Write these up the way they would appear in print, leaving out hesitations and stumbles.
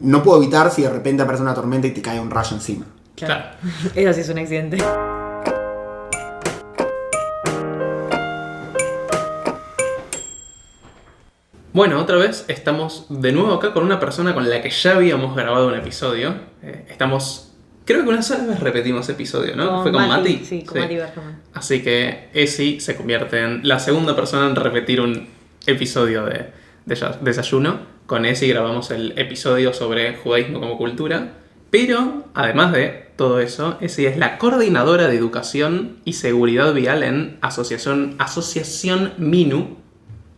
no puedo evitar si de repente aparece una tormenta y te cae un rayo encima. Claro. Eso sí es un accidente. Bueno, otra vez estamos de nuevo acá con una persona con la que ya habíamos grabado un episodio. Creo que una sola vez repetimos episodio, ¿no? ¿Fue con Mati? Sí, con Mati Bergman. Así que Esi se convierte en la segunda persona en repetir un episodio de Desayuno. Con Esi grabamos el episodio sobre judaísmo como cultura. Pero, además de todo eso, Esi es la coordinadora de educación y seguridad vial en Asociación MINU.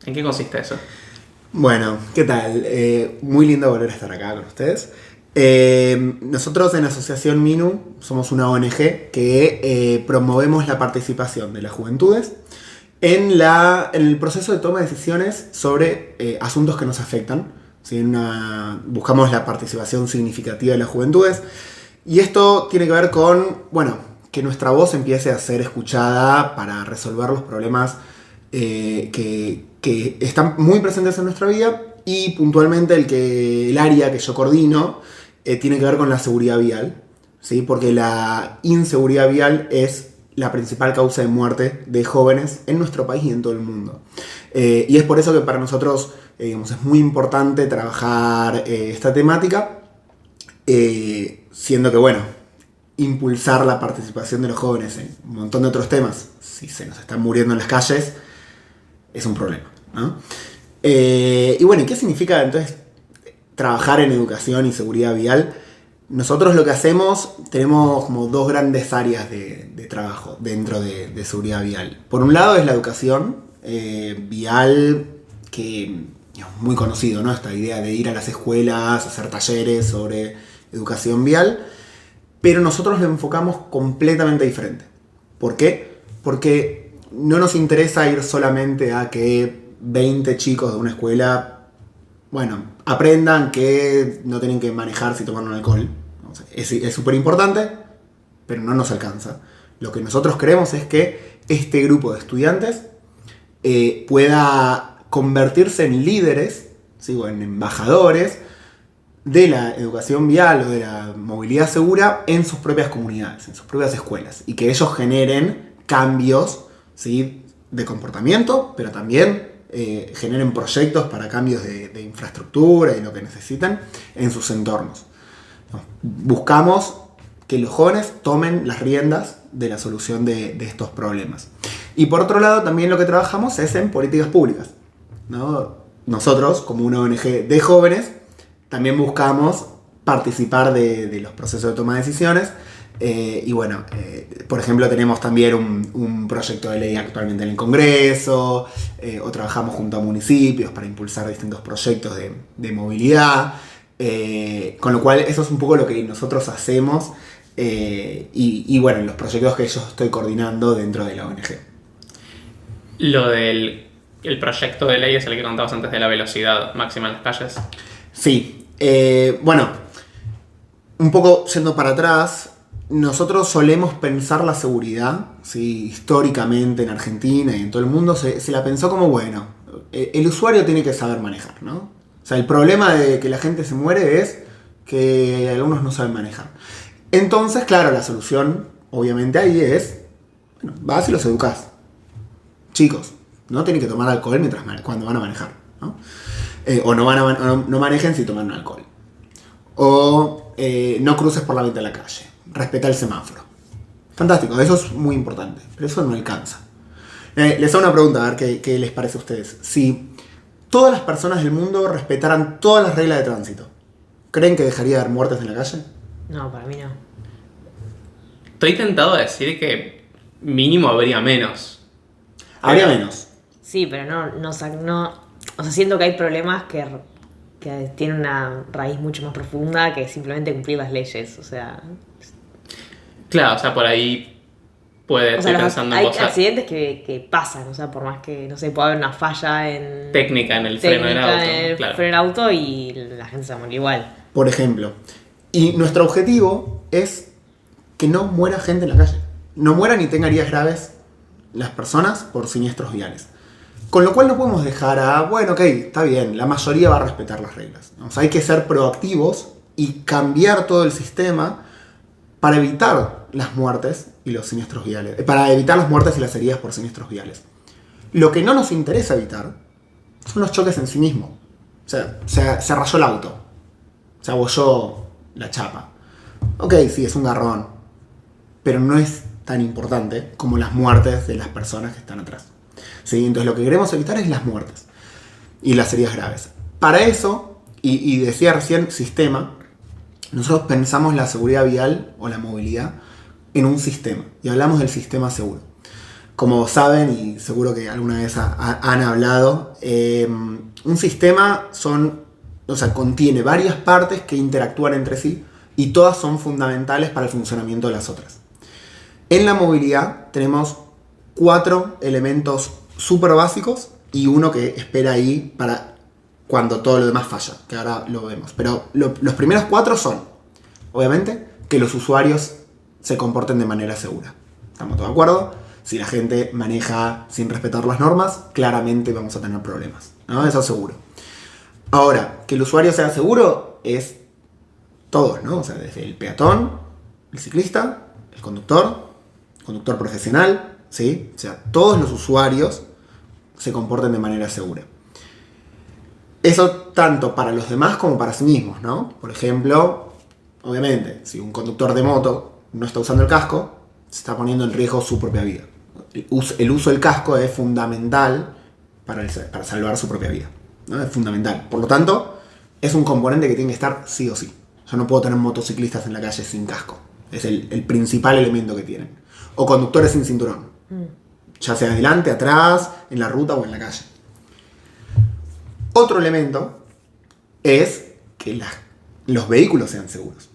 ¿En qué consiste eso? Bueno, ¿qué tal? Muy lindo volver a estar acá con ustedes. Nosotros en Asociación MINU somos una ONG que promovemos la participación de las juventudes en el proceso de toma de decisiones sobre asuntos que nos afectan. ¿Sí? Buscamos la participación significativa de las juventudes y esto tiene que ver con, que nuestra voz empiece a ser escuchada para resolver los problemas que están muy presentes en nuestra vida y puntualmente el área que yo coordino tiene que ver con la seguridad vial, ¿sí? Porque la inseguridad vial es la principal causa de muerte de jóvenes en nuestro país y en todo el mundo. Y es por eso que para nosotros es muy importante trabajar esta temática, siendo que, impulsar la participación de los jóvenes en un montón de otros temas, si se nos están muriendo en las calles, es un problema, ¿no? ¿Qué significa entonces trabajar en educación y seguridad vial? Nosotros lo que hacemos, tenemos como dos grandes áreas de trabajo dentro de seguridad vial. Por un lado es la educación vial, que es muy conocido, ¿no? Esta idea de ir a las escuelas, hacer talleres sobre educación vial, pero nosotros lo enfocamos completamente diferente. ¿Por qué? Porque no nos interesa ir solamente a que 20 chicos de una escuela, aprendan que no tienen que manejar si toman alcohol. Es súper importante, pero no nos alcanza. Lo que nosotros queremos es que este grupo de estudiantes pueda convertirse en líderes, ¿sí? O en embajadores de la educación vial o de la movilidad segura en sus propias comunidades, en sus propias escuelas, y que ellos generen cambios, ¿sí? De comportamiento, pero también generen proyectos para cambios de infraestructura y lo que necesitan en sus entornos. Buscamos que los jóvenes tomen las riendas de la solución de estos problemas. Y por otro lado, también lo que trabajamos es en políticas públicas, ¿no? Nosotros, como una ONG de jóvenes, también buscamos participar de los procesos de toma de decisiones. Por ejemplo, tenemos también un proyecto de ley actualmente en el Congreso, o trabajamos junto a municipios para impulsar distintos proyectos de movilidad, con lo cual eso es un poco lo que nosotros hacemos los proyectos que yo estoy coordinando dentro de la ONG. Lo del proyecto de ley es el que contabas antes de la velocidad máxima en las calles. Sí, un poco yendo para atrás, nosotros solemos pensar la seguridad, ¿sí? Históricamente en Argentina y en todo el mundo se la pensó como, el usuario tiene que saber manejar, ¿no? O sea, el problema de que la gente se muere es que algunos no saben manejar. Entonces, claro, la solución, obviamente, ahí es, vas y los educás. Chicos, no tienen que tomar alcohol cuando van a manejar, ¿no? No manejen si toman alcohol. O no cruces por la mitad de la calle. Respeta el semáforo. Fantástico, eso es muy importante, pero eso no alcanza. Les hago una pregunta, a ver qué les parece a ustedes. Si todas las personas del mundo respetaran todas las reglas de tránsito, ¿creen que dejaría de haber muertes en la calle? No, para mí no. Estoy tentado a decir que mínimo habría menos. Habría menos. Sí, pero no, o sea, siento que hay problemas que tienen una raíz mucho más profunda que simplemente cumplir las leyes, o sea... Claro, o sea, por ahí puede estar pensando en hay cosas... accidentes que pasan, o sea, por más que, no sé, pueda haber una falla en... Técnica en el freno del auto, claro. Freno del auto y la gente se muere igual. Por ejemplo. Y nuestro objetivo es que no muera gente en la calle. No mueran ni tengan heridas graves las personas por siniestros viales. Con lo cual no podemos dejar está bien, la mayoría va a respetar las reglas, ¿no? O sea, hay que ser proactivos y cambiar todo el sistema para evitar las muertes y los siniestros viales. Para evitar las muertes y las heridas por siniestros viales. Lo que no nos interesa evitar son los choques en sí mismos. O sea, se rayó el auto. Se abolló la chapa. Ok, sí, es un garrón. Pero no es tan importante como las muertes de las personas que están atrás. ¿Sí? Entonces lo que queremos evitar es las muertes y las heridas graves. Para eso, y decía recién sistema, nosotros pensamos la seguridad vial o la movilidad en un sistema. Y hablamos del sistema seguro. Como saben, y seguro que alguna vez han hablado, un sistema contiene varias partes que interactúan entre sí y todas son fundamentales para el funcionamiento de las otras. En la movilidad tenemos 4 elementos súper básicos y uno que espera ahí para cuando todo lo demás falla, que ahora lo vemos. Pero los primeros 4 son, obviamente, que los usuarios se comporten de manera segura. ¿Estamos todos de acuerdo? Si la gente maneja sin respetar las normas, claramente vamos a tener problemas, ¿no? Eso seguro. Ahora, que el usuario sea seguro es todos, ¿no? O sea, desde el peatón, el ciclista, el conductor profesional, ¿sí? O sea, todos los usuarios se comporten de manera segura. Eso tanto para los demás como para sí mismos, ¿no? Por ejemplo, obviamente, si un conductor de moto no está usando el casco, se está poniendo en riesgo su propia vida. El uso del casco es fundamental para salvar su propia vida, ¿no? Es fundamental. Por lo tanto, es un componente que tiene que estar sí o sí. Yo no puedo tener motociclistas en la calle sin casco. Es el principal elemento que tienen. O conductores sin cinturón. Ya sea adelante, atrás, en la ruta o en la calle. Otro elemento es que los vehículos sean seguros.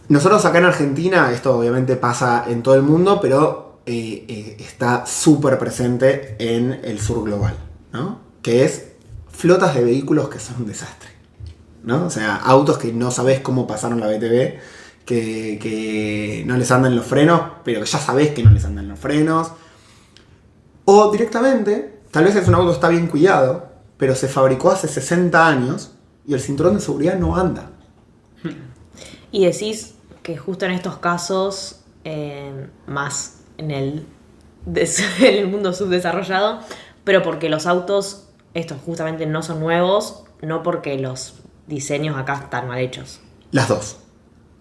Nosotros acá en Argentina, esto obviamente pasa en todo el mundo, pero está súper presente en el sur global, ¿no? Que es flotas de vehículos que son un desastre, ¿no? O sea, autos que no sabés cómo pasaron la BTV, que no les andan los frenos, pero que ya sabés que no les andan los frenos. O directamente, tal vez es un auto que está bien cuidado, pero se fabricó hace 60 años y el cinturón de seguridad no anda. Y decís que justo en estos casos, más en el mundo subdesarrollado, pero porque los autos, estos justamente no son nuevos, no porque los diseños acá están mal hechos. Las dos.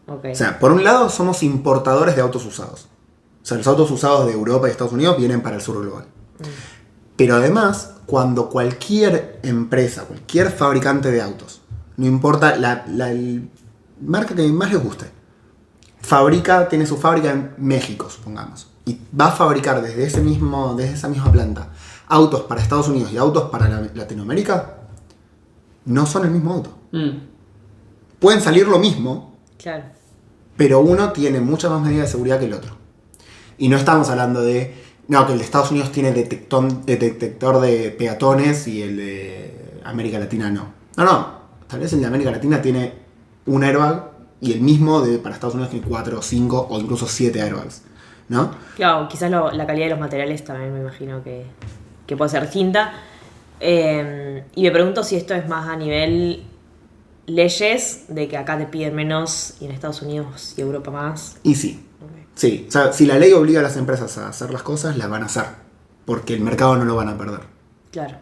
Okay. O sea, por un lado somos importadores de autos usados. O sea, los autos usados de Europa y Estados Unidos vienen para el sur global. Pero además, cuando cualquier empresa, cualquier fabricante de autos, no importa la marca que más les guste, tiene su fábrica en México, supongamos, y va a fabricar desde esa misma planta autos para Estados Unidos y autos para Latinoamérica, no son el mismo auto. Pueden salir lo mismo, claro, pero uno tiene muchas más medidas de seguridad que el otro. Y no estamos hablando de que el de Estados Unidos tiene detector de peatones y el de América Latina no. No, tal vez el de América Latina tiene un airbag y el mismo para Estados Unidos tiene 4, 5 o incluso 7 airbags, ¿no? Claro, quizás la calidad de los materiales también me imagino que puede ser distinta. Y me pregunto si esto es más a nivel leyes, de que acá te piden menos y en Estados Unidos y Europa más. Y sí. Okay. Sí, o sea, si la ley obliga a las empresas a hacer las cosas, las van a hacer, porque el mercado no lo van a perder. Claro.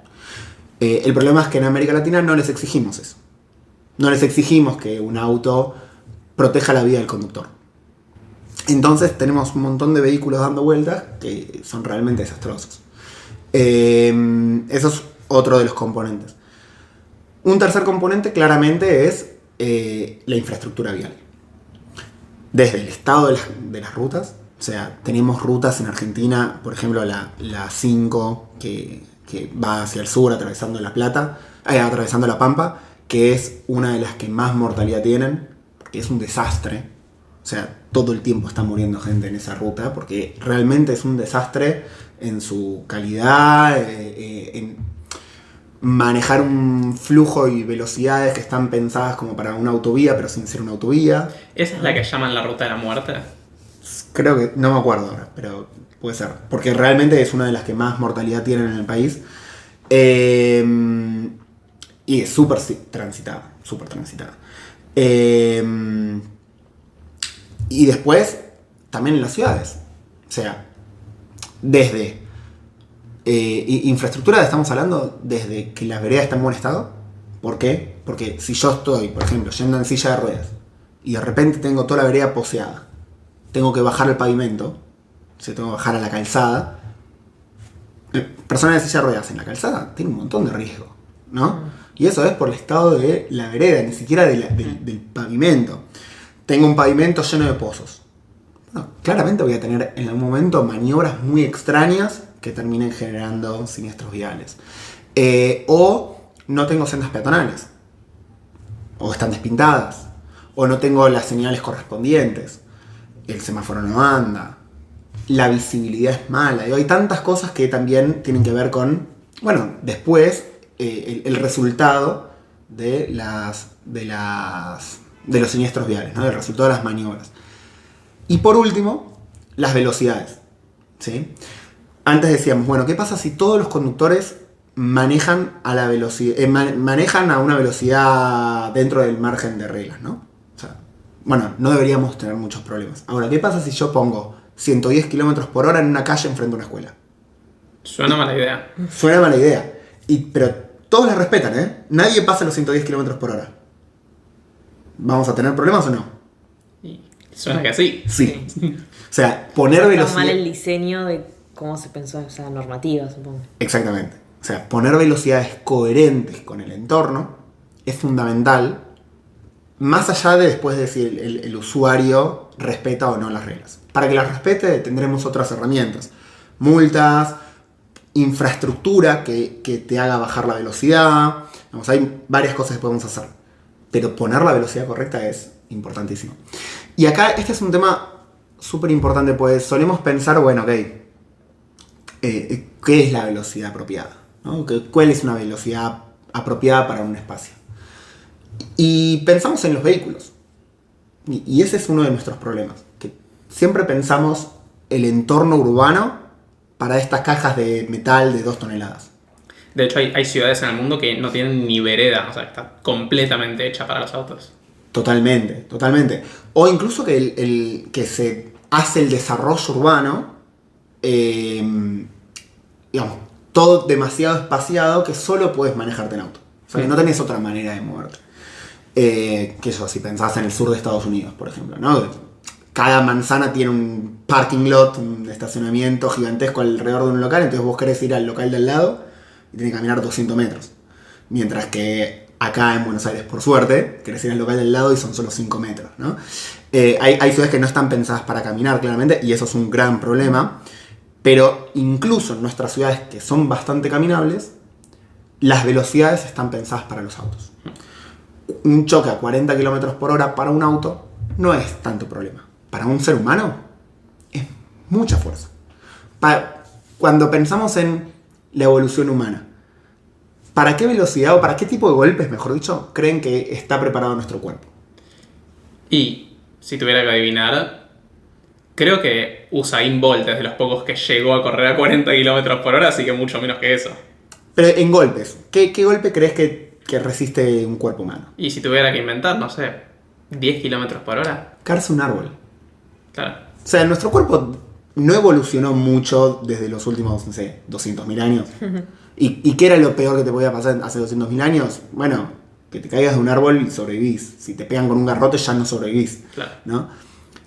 El problema es que en América Latina no les exigimos eso. No les exigimos que un auto proteja la vida del conductor. Entonces tenemos un montón de vehículos dando vueltas que son realmente desastrosos. Eso es otro de los componentes. Un tercer componente claramente es la infraestructura vial. Desde el estado de las rutas, o sea, tenemos rutas en Argentina, por ejemplo la 5 que va hacia el sur atravesando La Plata, atravesando La Pampa, que es una de las que más mortalidad tienen, porque es un desastre. O sea, todo el tiempo está muriendo gente en esa ruta, porque realmente es un desastre en su calidad, en manejar un flujo y velocidades que están pensadas como para una autovía, pero sin ser una autovía. ¿Esa es la que llaman la ruta de la muerte? Creo que, no me acuerdo ahora, pero puede ser, porque realmente es una de las que más mortalidad tienen en el país. Y es súper transitada, súper transitada. Y después, también en las ciudades. O sea, desde infraestructura estamos hablando desde que las veredas están en buen estado. ¿Por qué? Porque si yo estoy, por ejemplo, yendo en silla de ruedas y de repente tengo toda la vereda poseada, tengo que bajar el pavimento, o sea, tengo que bajar a la calzada. Personas de silla de ruedas en la calzada tienen un montón de riesgo, ¿no? Y eso es por el estado de la vereda, ni siquiera del pavimento. Tengo un pavimento lleno de pozos. Bueno, claramente voy a tener en algún momento maniobras muy extrañas que terminen generando siniestros viales. O no tengo sendas peatonales. O están despintadas. O no tengo las señales correspondientes. El semáforo no anda. La visibilidad es mala. Y hay tantas cosas que también tienen que ver con, bueno, después el resultado de los siniestros viales, ¿no? El resultado de las maniobras. Y por último, las velocidades, ¿sí? Antes decíamos, bueno, ¿qué pasa si todos los conductores manejan a la velocidad, manejan a una velocidad dentro del margen de reglas, ¿no? O sea, bueno, no deberíamos tener muchos problemas. Ahora, ¿qué pasa si yo pongo 110 km por hora en una calle enfrente de una escuela? Suena mala idea. Suena mala idea. Pero todos la respetan, ¿eh? Nadie pasa los 110 km por hora. ¿Vamos a tener problemas o no? Y suena que sí. Sí. O sea, poner Está velocidad... mal el diseño de cómo se pensó esa normativa, supongo. Exactamente. O sea, poner velocidades coherentes con el entorno es fundamental, más allá de después de si el usuario respeta o no las reglas. Para que las respete tendremos otras herramientas. Multas, infraestructura que te haga bajar la velocidad. Vamos, hay varias cosas que podemos hacer. Pero poner la velocidad correcta es importantísimo. Y acá este es un tema súper importante, pues solemos pensar, bueno, ok, ¿qué es la velocidad apropiada? ¿No? ¿Cuál es una velocidad apropiada para un espacio? Y pensamos en los vehículos. Y ese es uno de nuestros problemas. Que siempre pensamos el entorno urbano para estas cajas de metal de 2 toneladas. De hecho, hay ciudades en el mundo que no tienen ni vereda, o sea, está completamente hecha para los autos. Totalmente, totalmente. O incluso que se hace el desarrollo urbano, digamos, todo demasiado espaciado que solo puedes manejarte en auto. O sea, que no tenés otra manera de moverte. Que eso, si pensás en el sur de Estados Unidos, por ejemplo, ¿no? Cada manzana tiene un parking lot, un estacionamiento gigantesco alrededor de un local, entonces vos querés ir al local de al lado y tenés que caminar 200 metros. Mientras que acá en Buenos Aires, por suerte, querés ir al local del lado y son solo 5 metros, ¿no? Hay ciudades que no están pensadas para caminar, claramente, y eso es un gran problema. Pero incluso en nuestras ciudades, que son bastante caminables, las velocidades están pensadas para los autos. Un choque a 40 km por hora para un auto no es tanto problema. Para un ser humano es mucha fuerza. Cuando pensamos en la evolución humana, ¿para qué velocidad o para qué tipo de golpes, mejor dicho, creen que está preparado nuestro cuerpo? Y si tuviera que adivinar, creo que Usain Bolt es de los pocos que llegó a correr a 40 km por hora, así que mucho menos que eso. Pero en golpes, ¿qué golpe crees que resiste un cuerpo humano? Y si tuviera que inventar, no sé, 10 km por hora. Caerse un árbol. Claro. O sea, nuestro cuerpo no evolucionó mucho desde los últimos, no sé, 200.000 años. ¿Y qué era lo peor que te podía pasar hace 200.000 años? Bueno, que te caigas de un árbol y sobrevivís. Si te pegan con un garrote ya no sobrevivís. Claro. ¿No?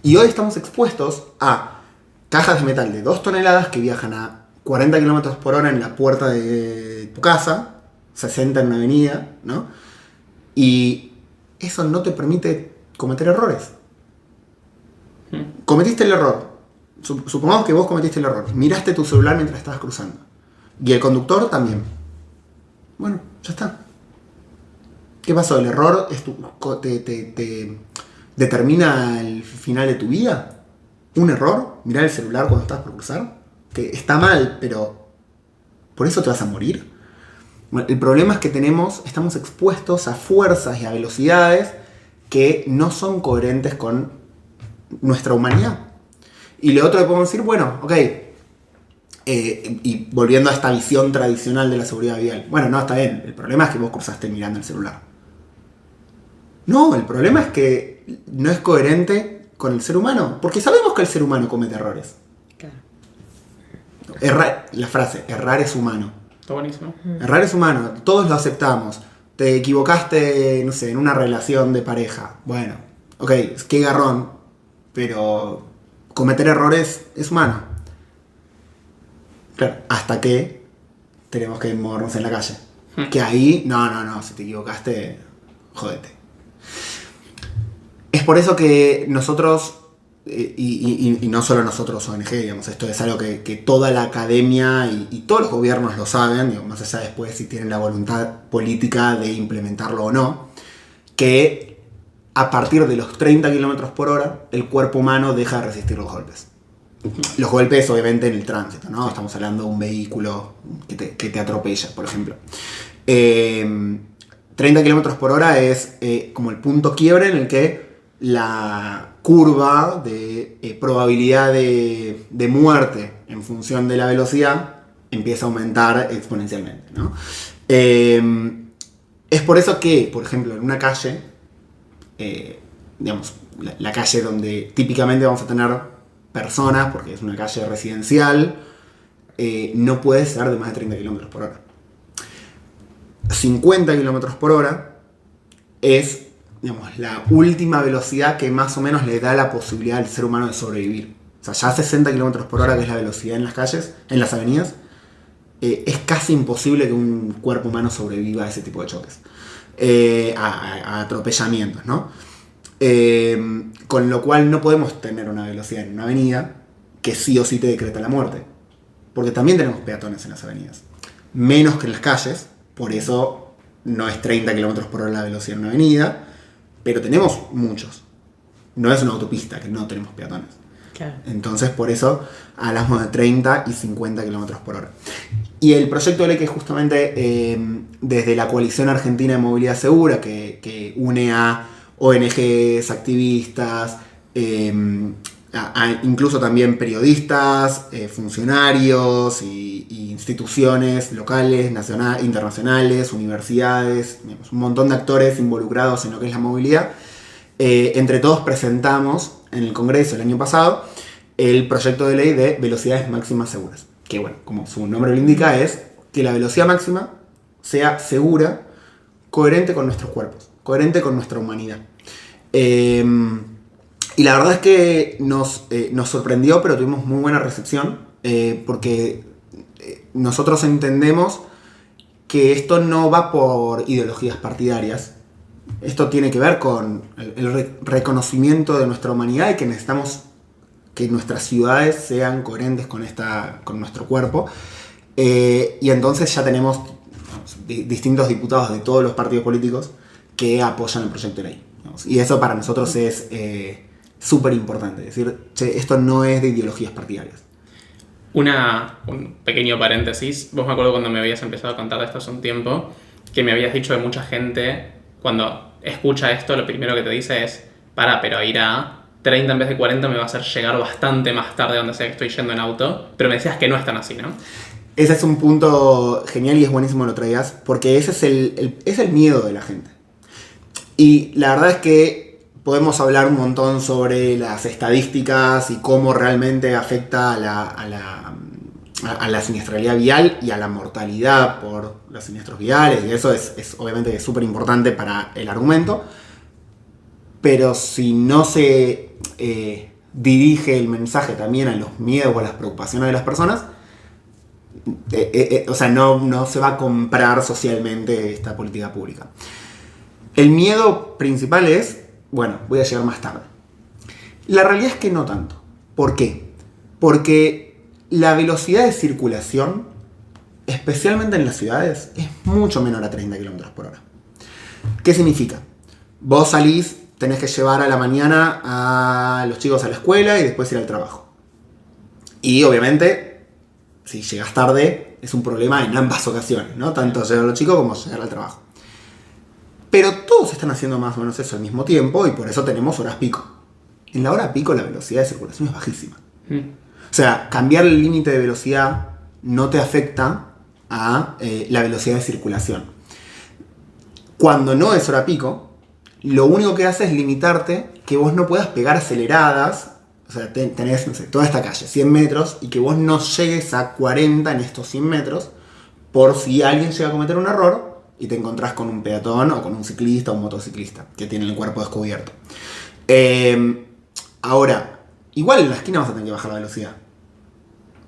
Y hoy estamos expuestos a cajas de metal de 2 toneladas que viajan a 40 km por hora en la puerta de tu casa, 60 en una avenida, ¿no? Y eso no te permite cometer errores. Cometiste el error. Supongamos que vos cometiste el error. Miraste tu celular mientras estabas cruzando. Y el conductor también. Bueno, ya está. ¿Qué pasó? ¿El error te determina el final de tu vida? ¿Un error? ¿Mirar el celular cuando estás por cruzar? Que está mal, pero ¿por eso te vas a morir? Bueno, el problema es que estamos expuestos a fuerzas y a velocidades que no son coherentes con nuestra humanidad. Y lo otro que podemos decir, bueno, ok, Y volviendo a esta visión tradicional de la seguridad vial. Bueno, no, está bien. El problema es que vos cruzaste mirando el celular. No, el problema es que no es coherente con el ser humano. Porque sabemos que el ser humano comete errores. Claro. La frase, errar es humano. Está buenísimo. Errar es humano, todos lo aceptamos. Te equivocaste, no sé, en una relación de pareja. Bueno, ok, qué garrón, pero cometer errores es humano. Claro, hasta que tenemos que movernos en la calle. Que ahí, no, si te equivocaste, jódete. Es por eso que nosotros, y no solo nosotros ONG, digamos, esto es algo que toda la academia y todos los gobiernos lo saben, digamos, más allá después si tienen la voluntad política de implementarlo o no, que a partir de los 30 km/h el cuerpo humano deja de resistir los golpes. Los golpes obviamente en el tránsito, ¿no? Estamos hablando de un vehículo que te atropella, por ejemplo. 30 km/h es como el punto quiebre en el que la curva de probabilidad de muerte en función de la velocidad empieza a aumentar exponencialmente, ¿no? Es por eso que, por ejemplo, en una calle, digamos, la calle donde típicamente vamos a tener personas, porque es una calle residencial, no puede ser de más de 30 km/h. 50 km/h es, digamos, la última velocidad que más o menos le da la posibilidad al ser humano de sobrevivir. O sea, ya 60 km/h, que es la velocidad en las calles, en las avenidas, es casi imposible que un cuerpo humano sobreviva a ese tipo de choques. A atropellamientos, ¿no? Con lo cual no podemos tener una velocidad en una avenida que sí o sí te decreta la muerte. Porque también tenemos peatones en las avenidas. Menos que en las calles, por eso no es 30 km/h la velocidad en una avenida, pero tenemos muchos. No es una autopista que no tenemos peatones. Claro. Entonces por eso hablamos de 30 y 50 km/h. Y el proyecto de ley que justamente desde la Coalición Argentina de Movilidad Segura, que une a ONGs, activistas, incluso también periodistas, funcionarios y instituciones locales, internacionales, universidades, digamos, un montón de actores involucrados en lo que es la movilidad. Entre todos presentamos en el Congreso el año pasado el proyecto de ley de velocidades máximas seguras. Que bueno, como su nombre lo indica, es que la velocidad máxima sea segura, coherente con nuestros cuerpos, coherente con nuestra humanidad. Y la verdad es que nos sorprendió, pero tuvimos muy buena recepción, porque nosotros entendemos que esto no va por ideologías partidarias. Esto tiene que ver con el reconocimiento de nuestra humanidad y que necesitamos que nuestras ciudades sean coherentes con nuestro cuerpo. Y entonces ya tenemos distintos diputados de todos los partidos políticos que apoyan el proyecto de ley. Y eso para nosotros es súper importante. Es decir, che, esto no es de ideologías partidarias. Un pequeño paréntesis. Vos me acuerdo cuando me habías empezado a contar de esto hace un tiempo, que me habías dicho que mucha gente, cuando escucha esto, lo primero que te dice es: pero ir a 30 en vez de 40 me va a hacer llegar bastante más tarde donde sea que estoy yendo en auto. Pero me decías que no es tan así, ¿no? Ese es un punto genial y es buenísimo que lo traigas, porque ese es el miedo de la gente. Y la verdad es que podemos hablar un montón sobre las estadísticas y cómo realmente afecta a la siniestralidad vial y a la mortalidad por los siniestros viales, y eso es obviamente súper importante para el argumento. Pero si no se dirige el mensaje también a los miedos o a las preocupaciones de las personas, o sea, no se va a comprar socialmente esta política pública. El miedo principal es, bueno, voy a llegar más tarde. La realidad es que no tanto. ¿Por qué? Porque la velocidad de circulación, especialmente en las ciudades, es mucho menor a 30 km/h. ¿Qué significa? Vos salís, tenés que llevar a la mañana a los chicos a la escuela y después ir al trabajo. Y obviamente, si llegas tarde, es un problema en ambas ocasiones, ¿no? Tanto llegar a los chicos como llegar al trabajo. Pero todos están haciendo más o menos eso al mismo tiempo y por eso tenemos horas pico. En la hora pico la velocidad de circulación es bajísima. O sea, cambiar el límite de velocidad no te afecta a la velocidad de circulación. Cuando no es hora pico, lo único que hace es limitarte que vos no puedas pegar aceleradas. O sea, tenés, no sé, toda esta calle, 100 metros, y que vos no llegues a 40 en estos 100 metros, por si alguien llega a cometer un error y te encontrás con un peatón o con un ciclista o un motociclista que tiene el cuerpo descubierto. Ahora, igual en la esquina vas a tener que bajar la velocidad.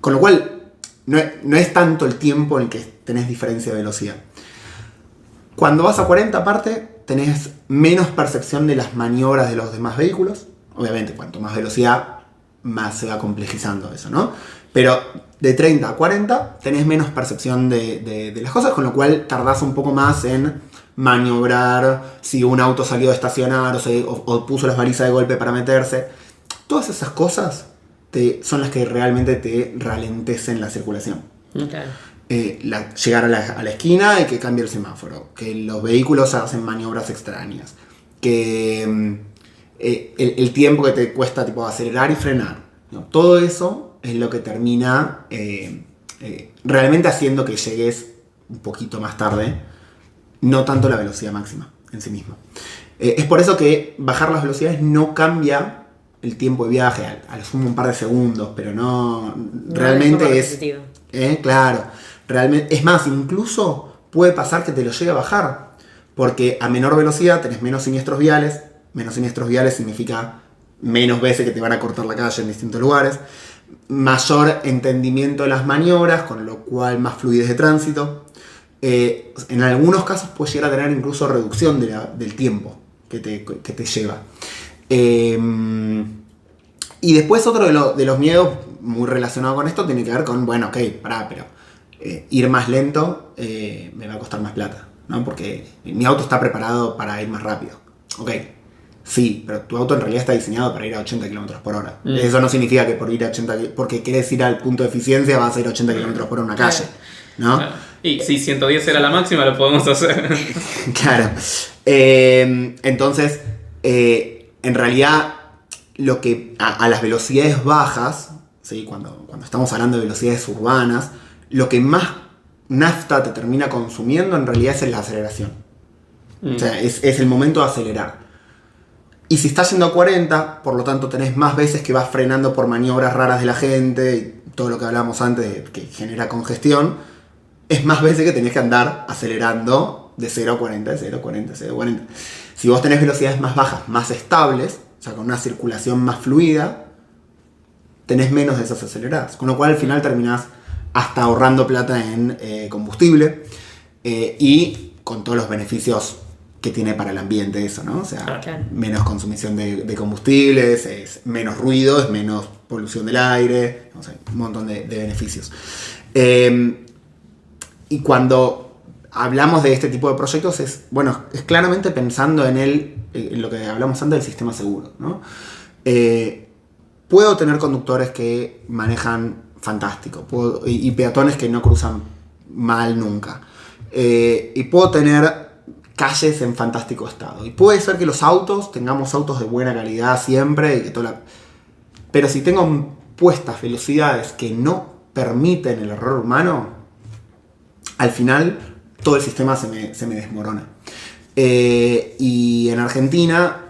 Con lo cual, no es tanto el tiempo en el que tenés diferencia de velocidad. Cuando vas a 40 aparte, tenés menos percepción de las maniobras de los demás vehículos. Obviamente, cuanto más velocidad, más se va complejizando eso, ¿no? Pero de 30 a 40 tenés menos percepción de las cosas, con lo cual tardás un poco más en maniobrar si un auto salió de estacionar o puso las balizas de golpe para meterse. Todas esas cosas son las que realmente te ralentecen la circulación. Claro. Llegar a la esquina y que cambie el semáforo, que los vehículos hacen maniobras extrañas, que el tiempo que te cuesta tipo acelerar y frenar, ¿no? Todo eso es lo que termina realmente haciendo que llegues un poquito más tarde, no tanto la velocidad máxima en sí misma. Es por eso que bajar las velocidades no cambia el tiempo de viaje, al sumo un par de segundos, pero no realmente es claro, realmente es más, incluso puede pasar que te lo llegue a bajar, porque a menor velocidad tenés menos siniestros viales. Menos siniestros viales significa menos veces que te van a cortar la calle en distintos lugares, mayor entendimiento de las maniobras, con lo cual más fluidez de tránsito. En algunos casos puede llegar a tener incluso reducción del tiempo que te lleva. Y después otro de los miedos muy relacionado con esto tiene que ver con, bueno, ok, pero ir más lento me va a costar más plata, ¿no? Porque mi auto está preparado para ir más rápido. Ok, sí, pero tu auto en realidad está diseñado para ir a 80 km por hora. Eso no significa que porque querés ir al punto de eficiencia vas a ir a 80 km por hora en una calle, ¿no? Claro. Y si 110 era la máxima, lo podemos hacer. Claro. Entonces, en realidad, lo que a las velocidades bajas, ¿sí? Cuando estamos hablando de velocidades urbanas, lo que más nafta te termina consumiendo en realidad es la aceleración. O sea, es el momento de acelerar. Y si estás yendo a 40, por lo tanto tenés más veces que vas frenando por maniobras raras de la gente, y todo lo que hablábamos antes que genera congestión, es más veces que tenés que andar acelerando de 0 a 40, de 0 a 40, de 0 a 40. Si vos tenés velocidades más bajas, más estables, o sea, con una circulación más fluida, tenés menos de esas aceleradas. Con lo cual al final terminás hasta ahorrando plata en combustible y con todos los beneficios que tiene para el ambiente eso, ¿no? O sea, claro, menos consumición de combustibles, es menos ruido, es menos polución del aire, o sea, un montón de beneficios. Y cuando hablamos de este tipo de proyectos es claramente pensando en lo que hablamos antes del sistema seguro, ¿no? Puedo tener conductores que manejan fantástico, y peatones que no cruzan mal nunca. Y puedo tener calles en fantástico estado. Y puede ser que tengamos autos de buena calidad siempre, y que pero si tengo puestas velocidades que no permiten el error humano, al final todo el sistema se me desmorona. Y en Argentina,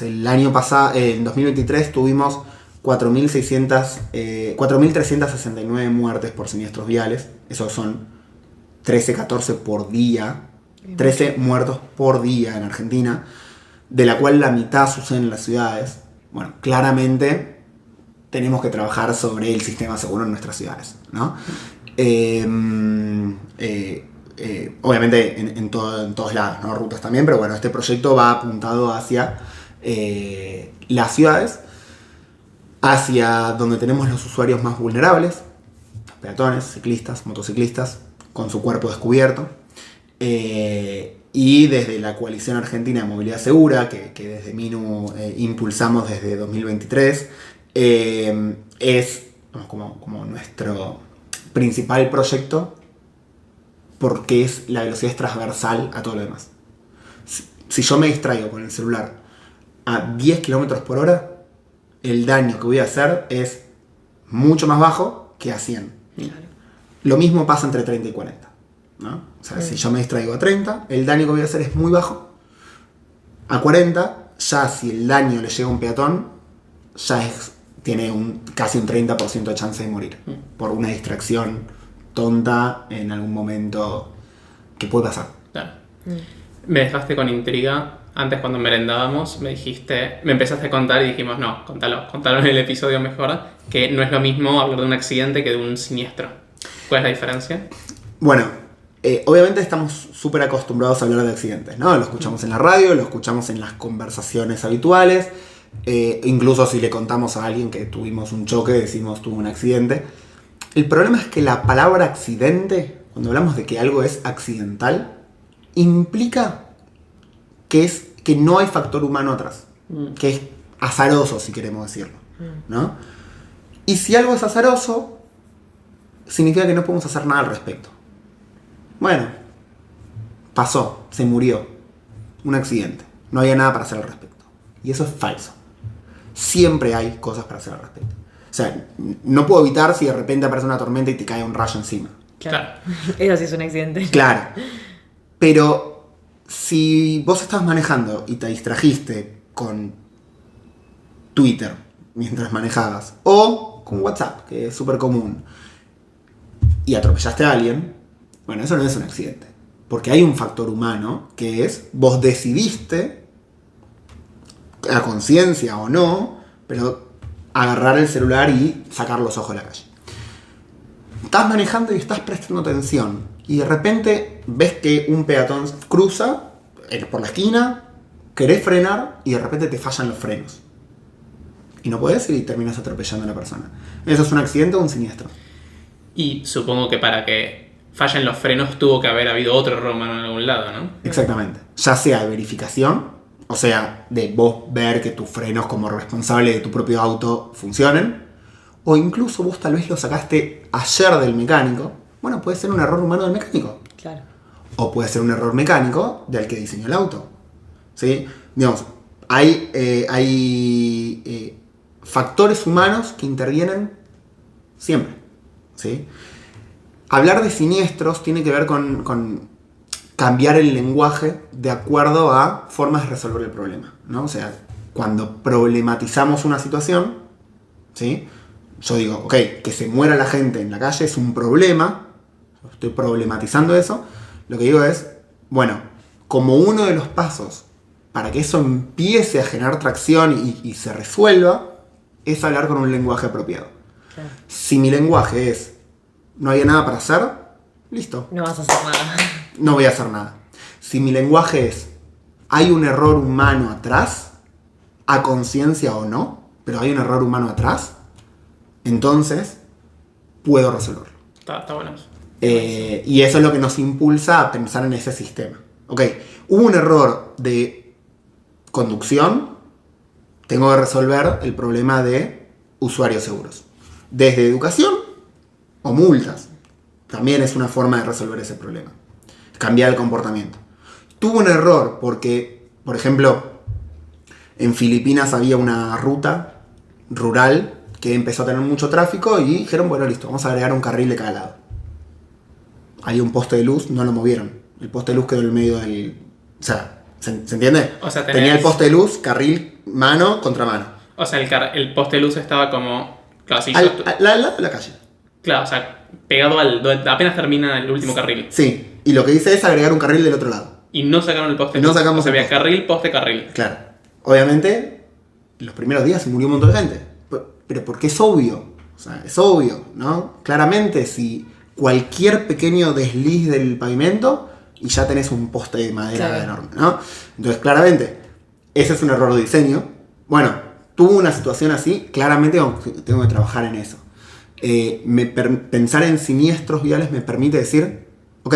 el año pasado, en 2023, tuvimos 4.369 muertes por siniestros viales. Esos son 13, 14 por día. 13 muertos por día en Argentina, de la cual la mitad suceden en las ciudades. Bueno, claramente tenemos que trabajar sobre el sistema seguro en nuestras ciudades, ¿no? Obviamente en todos lados, ¿no? Rutas también, pero bueno, este proyecto va apuntado hacia las ciudades, hacia donde tenemos los usuarios más vulnerables, peatones, ciclistas, motociclistas, con su cuerpo descubierto. Y desde la Coalición Argentina de Movilidad Segura, que desde MINU impulsamos desde 2023, es como nuestro principal proyecto, porque la velocidad es transversal a todo lo demás. Si yo me distraigo con el celular a 10 km por hora, el daño que voy a hacer es mucho más bajo que a 100. Claro. Lo mismo pasa entre 30 y 40. ¿No? O sea, si yo me distraigo a 30, el daño que voy a hacer es muy bajo. A 40, ya si el daño le llega a un peatón, ya tiene casi un 30% de chance de morir. Por una distracción tonta en algún momento que puede pasar. Claro. Me dejaste con intriga. Antes cuando merendábamos me empezaste a contar y dijimos, no, contalo en el episodio mejor, que no es lo mismo hablar de un accidente que de un siniestro. ¿Cuál es la diferencia? Bueno, obviamente estamos súper acostumbrados a hablar de accidentes, ¿no? Lo escuchamos en la radio, lo escuchamos en las conversaciones habituales, incluso si le contamos a alguien que tuvimos un choque, decimos tuvo un accidente. El problema es que la palabra accidente, cuando hablamos de que algo es accidental, implica que no hay factor humano atrás, que es azaroso, si queremos decirlo, ¿no? Y si algo es azaroso, significa que no podemos hacer nada al respecto. Bueno, pasó, se murió, un accidente, no había nada para hacer al respecto. Y eso es falso. Siempre hay cosas para hacer al respecto. O sea, no puedo evitar si de repente aparece una tormenta y te cae un rayo encima. Claro. Eso sí es un accidente. Claro. Pero si vos estabas manejando y te distrajiste con Twitter mientras manejabas, o con WhatsApp, que es súper común, y atropellaste a alguien, bueno, eso no es un accidente. Porque hay un factor humano que es, vos decidiste, a conciencia o no, pero agarrar el celular y sacar los ojos de la calle. Estás manejando y estás prestando atención. Y de repente ves que un peatón cruza por la esquina, querés frenar y de repente te fallan los frenos. Y no podés y terminas atropellando a la persona. ¿Eso es un accidente o un siniestro? Y supongo que para que fallen los frenos tuvo que haber habido otro error humano en algún lado, ¿no? Exactamente. Ya sea de verificación, o sea, de vos ver que tus frenos como responsable de tu propio auto funcionen, o incluso vos tal vez lo sacaste ayer del mecánico. Bueno, puede ser un error humano del mecánico. Claro. O puede ser un error mecánico del que diseñó el auto. ¿Sí? Digamos, hay factores humanos que intervienen siempre. ¿Sí? Hablar de siniestros tiene que ver con cambiar el lenguaje de acuerdo a formas de resolver el problema, ¿no? O sea, cuando problematizamos una situación, ¿sí? Yo digo, ok, que se muera la gente en la calle es un problema, estoy problematizando eso, lo que digo es, bueno, como uno de los pasos para que eso empiece a generar tracción y se resuelva, es hablar con un lenguaje apropiado. Claro. Si mi lenguaje es, no había nada para hacer, listo. No vas a hacer nada. No voy a hacer nada. Si mi lenguaje es, hay un error humano atrás, a conciencia o no, pero hay un error humano atrás, entonces puedo resolverlo. Está bueno eso. Y eso es lo que nos impulsa a pensar en ese sistema. Ok, hubo un error de conducción, tengo que resolver el problema de usuarios seguros. Desde educación o multas. También es una forma de resolver ese problema. Cambiar el comportamiento. Tuvo un error porque, por ejemplo, en Filipinas había una ruta rural que empezó a tener mucho tráfico y dijeron, bueno, listo, vamos a agregar un carril de cada lado. Había un poste de luz, no lo movieron. El poste de luz quedó en el medio del... O sea, ¿se entiende? O sea, tenía el poste de luz, carril, mano contra mano. O sea, el poste de luz estaba como... Claro, sí, Al lado de la calle. claro, o sea, pegado al... donde apenas termina el último carril. Sí, y lo que hice es agregar un carril del otro lado. Y no sacaron el poste de No luz. sacamos O sea, el había poste. carril, poste, carril. Claro. Obviamente, los primeros días se murió un montón de gente. Pero porque es obvio. O sea, es obvio, ¿no? Claramente, si cualquier pequeño desliz del pavimento y ya tenés un poste de madera Claro. enorme, ¿no? Entonces, claramente, ese es un error de diseño. Bueno, tuvo una situación así, claramente tengo que trabajar en eso. Pensar en siniestros viales me permite decir, ok,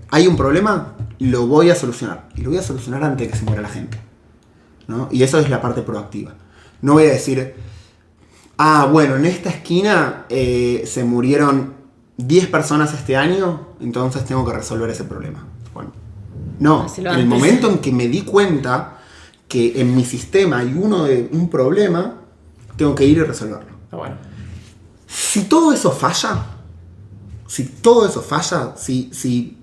hay un problema, lo voy a solucionar. Y lo voy a solucionar antes de que se muera la gente, ¿no? Y eso es la parte proactiva. No voy a decir, bueno, en esta esquina se murieron 10 personas este año, entonces tengo que resolver ese problema. Bueno, no, Hacelo en el antes. momento en que me di cuenta que en mi sistema hay un problema, tengo que ir y resolverlo. Está bueno. Si todo eso falla, Si todo eso falla, si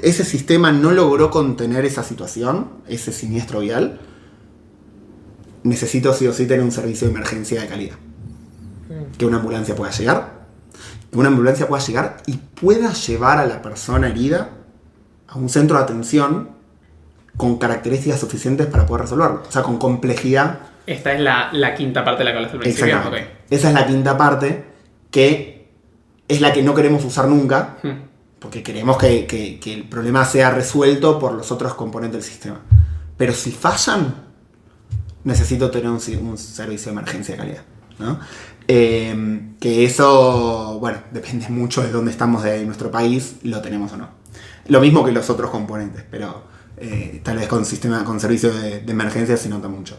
ese sistema no logró contener esa situación, ese siniestro vial, necesito sí o sí tener un servicio de emergencia de calidad. Que una ambulancia pueda llegar, y pueda llevar a la persona herida a un centro de atención con características suficientes para poder resolverlo. O sea, con complejidad. Esta es la quinta parte de la que hablaste al principio. Exactamente. Okay. Esa es la quinta parte, que es la que no queremos usar nunca, porque queremos que el problema sea resuelto por los otros componentes del sistema. Pero si fallan, necesito tener un servicio de emergencia de calidad, ¿no? Que eso, bueno, depende mucho de dónde estamos de nuestro país, lo tenemos o no. Lo mismo que los otros componentes, pero tal vez con servicio de emergencia se nota mucho.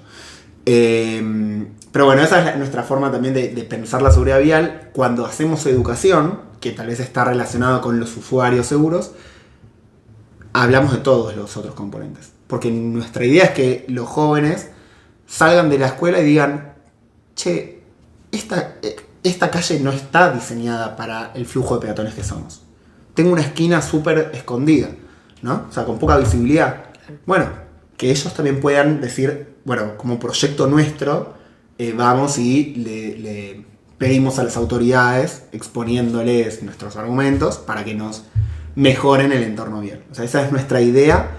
Pero bueno, esa es nuestra forma también de pensar la seguridad vial. Cuando hacemos educación, que tal vez está relacionado con los usuarios seguros, hablamos de todos los otros componentes. Porque nuestra idea es que los jóvenes salgan de la escuela y digan, che, esta calle no está diseñada para el flujo de peatones que somos. Tengo una esquina súper escondida, ¿no? O sea, con poca visibilidad. Bueno, que ellos también puedan decir, bueno, como proyecto nuestro, vamos y le pedimos a las autoridades, exponiéndoles nuestros argumentos, para que nos mejoren el entorno vial. O sea, esa es nuestra idea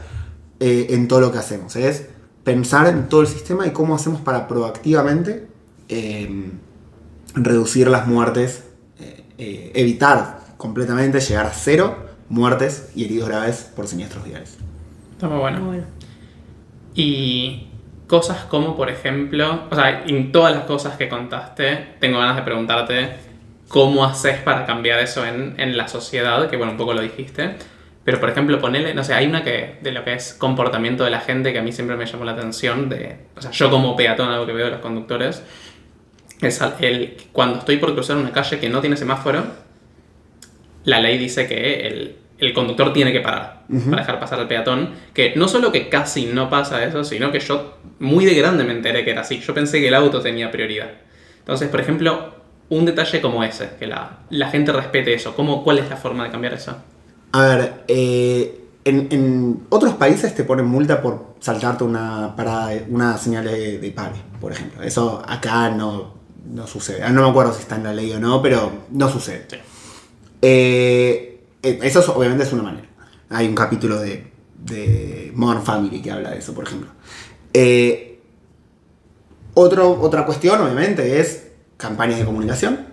en todo lo que hacemos. Es pensar en todo el sistema y cómo hacemos para proactivamente reducir las muertes, evitar completamente llegar a 0 muertes y heridos graves por siniestros viales. Está muy bueno. Y cosas como, por ejemplo, o sea, en todas las cosas que contaste, tengo ganas de preguntarte cómo haces para cambiar eso en la sociedad, que bueno, un poco lo dijiste. Pero, por ejemplo, ponele, no sé, hay una que de lo que es comportamiento de la gente que a mí siempre me llamó la atención, o sea, yo como peatón, algo que veo de los conductores, es cuando estoy por cruzar una calle que no tiene semáforo, la ley dice que el conductor tiene que parar para dejar pasar al peatón, que no solo que casi no pasa eso, sino que yo muy de grande me enteré que era así. Yo pensé que el auto tenía prioridad. Entonces, por ejemplo, un detalle como ese, que la gente respete eso, ¿cuál es la forma de cambiar eso? A ver, en otros países te ponen multa por saltarte una señal de pare, por ejemplo. Eso acá no sucede. No me acuerdo si está en la ley o no, pero no sucede. Sí. Eso obviamente es una manera. Hay un capítulo de Modern Family que habla de eso, por ejemplo. Otra cuestión, obviamente, es campañas de comunicación.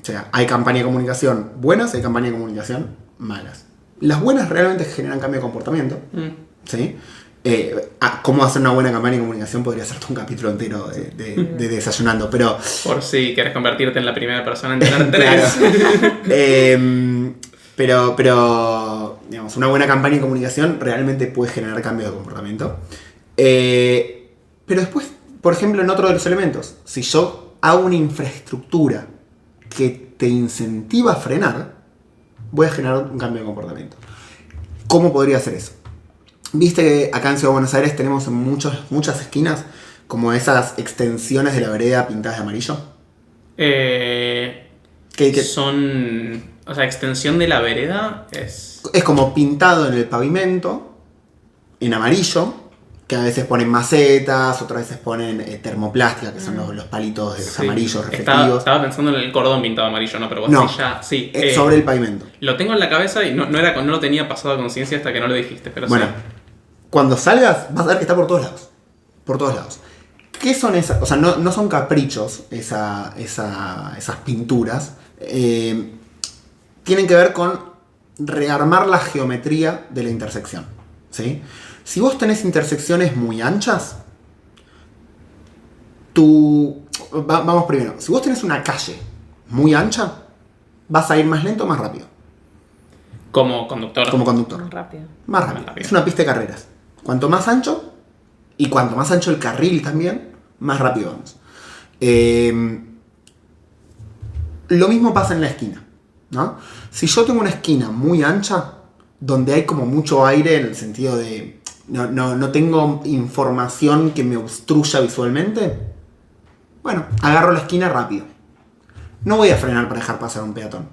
O sea, hay campañas de comunicación buenas y hay campañas de comunicación malas. Las buenas realmente generan cambio de comportamiento. ¿Sí? Cómo hacer una buena campaña de comunicación podría ser un capítulo entero de Desayunando, pero... Por si quieres convertirte en la primera persona en tener 3. Pero digamos, una buena campaña de comunicación realmente puede generar cambio de comportamiento. Pero después, por ejemplo, en otro de los elementos, si yo hago una infraestructura que te incentiva a frenar, voy a generar un cambio de comportamiento. ¿Cómo podría hacer eso? Viste que acá en Ciudad de Buenos Aires tenemos en muchas esquinas como esas extensiones de la vereda pintadas de amarillo. Son... O sea, extensión de la vereda es como pintado en el pavimento, en amarillo, que a veces ponen macetas, otras veces ponen termoplástica, que son los palitos amarillos reflectivos. Estaba pensando en el cordón pintado amarillo, ¿no? Pero vos no, sí ya... Sí, sobre el pavimento. Lo tengo en la cabeza y no lo tenía pasado a conciencia hasta que no lo dijiste, pero bueno, sí. Cuando salgas vas a ver que está por todos lados. Por todos lados. ¿Qué son esas? O sea, no son caprichos esas pinturas. Tienen que ver con rearmar la geometría de la intersección. ¿Sí? Si vos tenés intersecciones muy anchas, vamos primero. Si vos tenés una calle muy ancha, vas a ir más lento o más rápido. Como conductor. Como conductor. Más rápido. Es una pista de carreras. Cuanto más ancho, y cuanto más ancho el carril también, más rápido vamos. Lo mismo pasa en la esquina, ¿no? Si yo tengo una esquina muy ancha, donde hay como mucho aire en el sentido de no tengo información que me obstruya visualmente, bueno, agarro la esquina rápido. No voy a frenar para dejar pasar a un peatón.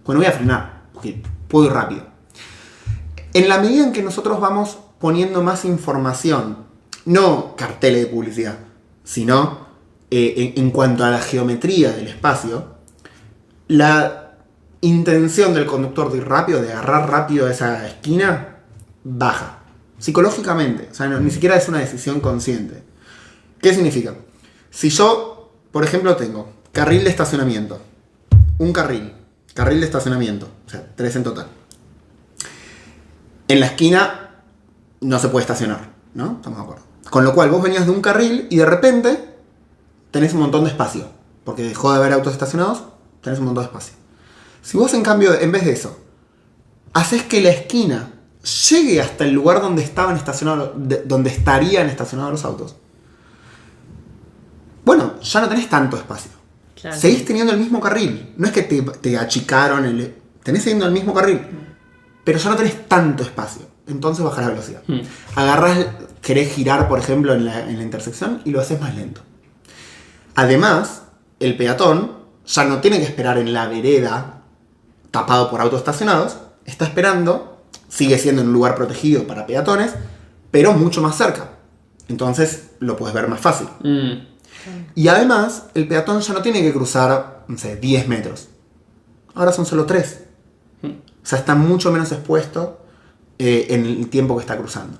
Bueno, voy a frenar, porque puedo ir rápido. En la medida en que nosotros vamos poniendo más información, no carteles de publicidad, sino en cuanto a la geometría del espacio, la intención del conductor de ir rápido, de agarrar rápido esa esquina, baja. Psicológicamente, o sea, ni siquiera es una decisión consciente. ¿Qué significa? Si yo, por ejemplo, tengo carril de estacionamiento, un carril de estacionamiento, o sea, 3 en total. En la esquina no se puede estacionar, ¿no? Estamos de acuerdo. Con lo cual vos venías de un carril y de repente tenés un montón de espacio. Porque dejó de haber autos estacionados, tenés un montón de espacio. Si vos en cambio, en vez de eso, haces que la esquina llegue hasta el lugar donde estaban estacionados, donde estarían estacionados los autos, bueno, ya no tenés tanto espacio. Claro. Seguís teniendo el mismo carril. No es que te achicaron, tenés teniendo el mismo carril, pero ya no tenés tanto espacio. Entonces bajás la velocidad. Agarrás, querés girar, por ejemplo, en la intersección y lo haces más lento. Además, el peatón ya no tiene que esperar en la vereda tapado por autos estacionados. Está esperando, sigue siendo en un lugar protegido para peatones, pero mucho más cerca. Entonces lo puedes ver más fácil. Y además, el peatón ya no tiene que cruzar, no sé, 10 metros. Ahora son solo 3. O sea, está mucho menos expuesto en el tiempo que está cruzando.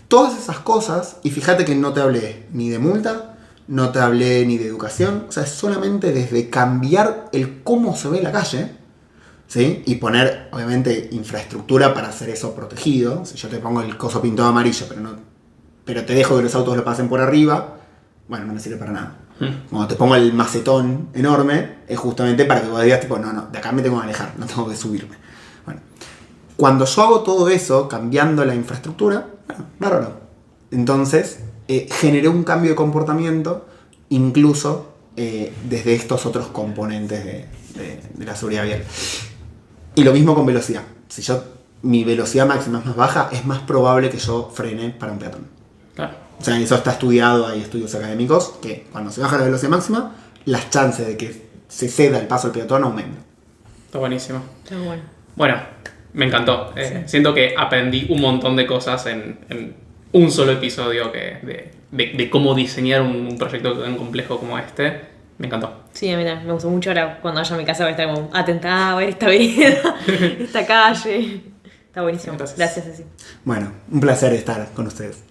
Todas esas cosas, y fíjate que no te hablé ni de multa, no te hablé ni de educación, o sea, es solamente desde cambiar el cómo se ve la calle, ¿sí? Y poner, obviamente, infraestructura para hacer eso protegido. Si yo te pongo el coso pintado amarillo, pero te dejo que los autos lo pasen por arriba, bueno, no me sirve para nada. Cuando te pongo el macetón enorme, es justamente para que vos digas, tipo, no, de acá me tengo que alejar, no tengo que subirme. Bueno, cuando yo hago todo eso, cambiando la infraestructura, bueno, bárbaro. Entonces, generé un cambio de comportamiento, incluso desde estos otros componentes de la seguridad vial. Y lo mismo con velocidad. Si mi velocidad máxima es más baja, es más probable que yo frene para un peatón. Claro. O sea, eso está estudiado, hay estudios académicos, que cuando se baja la velocidad máxima, las chances de que se ceda el paso al peatón aumentan. Está buenísimo. Está bueno. Bueno, me encantó. Siento que aprendí un montón de cosas en un solo episodio de cómo diseñar un proyecto tan complejo como este. Me encantó. Sí, a mí también me gustó mucho. Ahora cuando vaya a mi casa voy a estar como atentada a ver esta vereda, esta calle. Está buenísimo. Gracias. Gracias, Ceci. Bueno, un placer estar con ustedes.